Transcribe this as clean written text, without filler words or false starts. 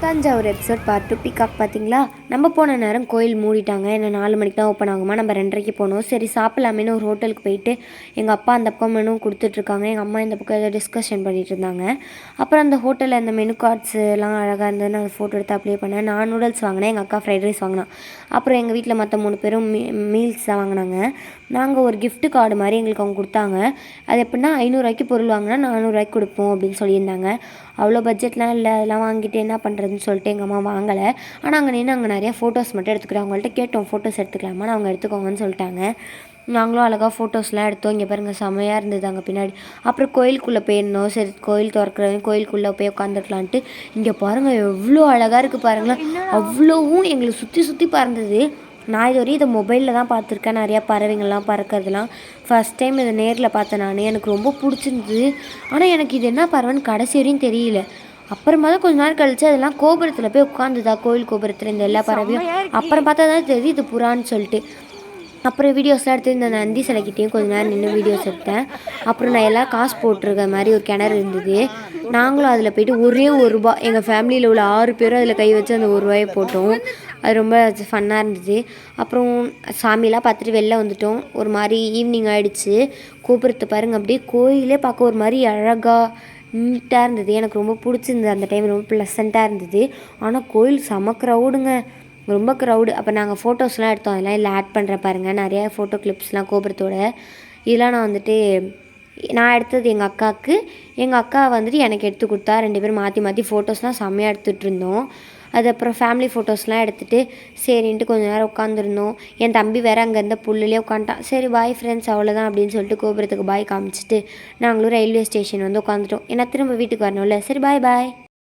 Thanjavur episode part 2 peacock பார்த்தீங்களா? நம்ம போன நேரம் கோயில் மூடிட்டாங்க. என்ன 4 மணிக்கு தான் ஓப்பன் ஆகுமா, நம்ம 2:30க்கு போனோம். சரி சாப்பிடலாமேன்னு ஒரு ஹோட்டலுக்கு போயிட்டு எங்கள் அப்பா அந்த பக்கம் மெனு கொடுத்துட்ருக்காங்க, எங்கள் அம்மா இந்த பக்கம் ஏதோ டிஸ்கஷன் பண்ணிகிட்டு இருந்தாங்க. அப்புறம் அந்த ஹோட்டலில் அந்த மெனு கார்ட்ஸ் எல்லாம் அழகாக இருந்தது. நான் ஃபோட்டோ எடுத்து அப்ளை பண்ணேன். நான் நூடுல்ஸ் வாங்கினேன், எங்கள் அக்கா ஃப்ரைட் ரைஸ் வாங்கினான். அப்புறம் எங்கள் வீட்டில் மற்ற 3 பேரும் மீல்ஸ் தான் வாங்கினாங்க. நாங்கள் ஒரு கிஃப்ட் கார்டு மாதிரி எங்களுக்கு அவங்க கொடுத்தாங்க. அது எப்படின்னா 500 பொருள் வாங்கினா 400 கொடுப்போம் அப்படின்னு சொல்லியிருந்தாங்க. அவ்வளோ பட்ஜெட்லாம் இல்லை, அதெல்லாம் வாங்கிட்டு என்ன பண்ணுறதுன்னு சொல்லிட்டு எங்கள் அம்மா வாங்கலை. ஆனால் அங்கே நிறையா ஃபோட்டோஸ் மட்டும் எடுத்துக்கிட்டோம். அவங்கள்ட்ட கேட்டோம் ஃபோட்டோஸ் எடுத்துக்கலாமா, அவங்க எடுத்துக்கோங்கன்னு சொல்லிட்டாங்க. நாங்களும் அழகாக ஃபோட்டோஸ்லாம் எடுத்தோம். இங்கே பாருங்கள் செம்மையாக இருந்தது அங்கே பின்னாடி. அப்புறம் கோயிலுக்குள்ளே போயிருந்தோம். சரி கோயில் திறக்கிறவங்க கோயிலுக்குள்ளே போய் உட்காந்துருக்கலான்ட்டு. இங்கே பாருங்கள் எவ்வளோ அழகாக இருக்குது பாருங்களேன். அவ்வளோவும் எங்களுக்கு சுற்றி சுற்றி பறந்தது. நான் இது வரையும் இதை மொபைலில் தான் பார்த்துருக்கேன், நிறையா பறவைங்கள்லாம் பறக்கிறதுலாம். ஃபஸ்ட் டைம் இதை நேரில் பார்த்தேன் நான். எனக்கு ரொம்ப பிடிச்சிருந்தது. ஆனால் எனக்கு இது என்ன பறவைன்னு கடைசி வரையும் தெரியல. அப்புறமா தான் கொஞ்ச நேரம் கழிச்சு அதெல்லாம் கோபுரத்தில் போய் உட்காந்துதா, கோயில் கோபுரத்தில் இந்த எல்லா பறவையும். அப்புறம் பார்த்தா தான் தெரியுது இது புறான்னு சொல்லிட்டு. அப்புறம் வீடியோஸ்லாம் எடுத்து இந்த நந்தி சிலைக்கிட்டேயும் கொஞ்சம் நேரம் நின்று வீடியோஸ் எடுத்தேன். அப்புறம் நான் எல்லாம் காசு போட்டிருக்க மாதிரி ஒரு கிணறு இருந்தது. நாங்களும் அதில் போய்ட்டு ஒரே ₹1, எங்கள் ஃபேமிலியில் உள்ள 6 பேரும் அதில் கை வச்சு அந்த ₹1 போட்டோம். அது ரொம்ப ஃபன்னாக இருந்தது. அப்புறம் சாமியெல்லாம் பார்த்துட்டு வெளில வந்துட்டோம். ஒரு மாதிரி ஈவினிங் ஆகிடுச்சு. கோபுரத்தை பாருங்கள், அப்படியே கோயிலே பார்க்க ஒரு மாதிரி அழகாக நீட்டாக இருந்தது. எனக்கு ரொம்ப பிடிச்சிருந்தது. அந்த டைம் ரொம்ப ப்ளசண்ட்டாக இருந்தது. ஆனால் கோயில் செம க்ரௌடுங்க, ரொம்ப க்ரௌடு. அப்போ நாங்கள் ஃபோட்டோஸ்லாம் எடுத்தோம், அதெல்லாம் இல்லை ஆட் பண்ணுறேன் பாருங்கள். நிறையா ஃபோட்டோ கிளிப்ஸ்லாம் கோபுரத்தோட. இதெல்லாம் நான் எடுத்தது எங்கள் அக்காவுக்கு, எங்கள் அக்கா வந்துட்டு எனக்கு எடுத்து கொடுத்தா. 2 பேரும் மாற்றி மாற்றி ஃபோட்டோஸ்லாம் செம்மையாக எடுத்துகிட்டு இருந்தோம். அது அப்புறம் ஃபேமிலி ஃபோட்டோஸ்லாம் எடுத்துகிட்டு சரின்ட்டு கொஞ்சம் நேரம் உட்காந்துருந்தோம். என் தம்பி வேறு அங்கே இருந்த புல்லுலேயே உட்காந்துட்டான். சரி பாய் ஃப்ரெண்ட்ஸ் அவ்வளோதான் அப்படின்னு சொல்லிட்டு கோபுரத்துக்கு பாய் காமிச்சிட்டு நாங்களும் ரயில்வே ஸ்டேஷன் வந்து உட்காந்துட்டோம். ஏன்னா திரும்ப வீட்டுக்கு வரணும்ல. சரி பாய் பாய்.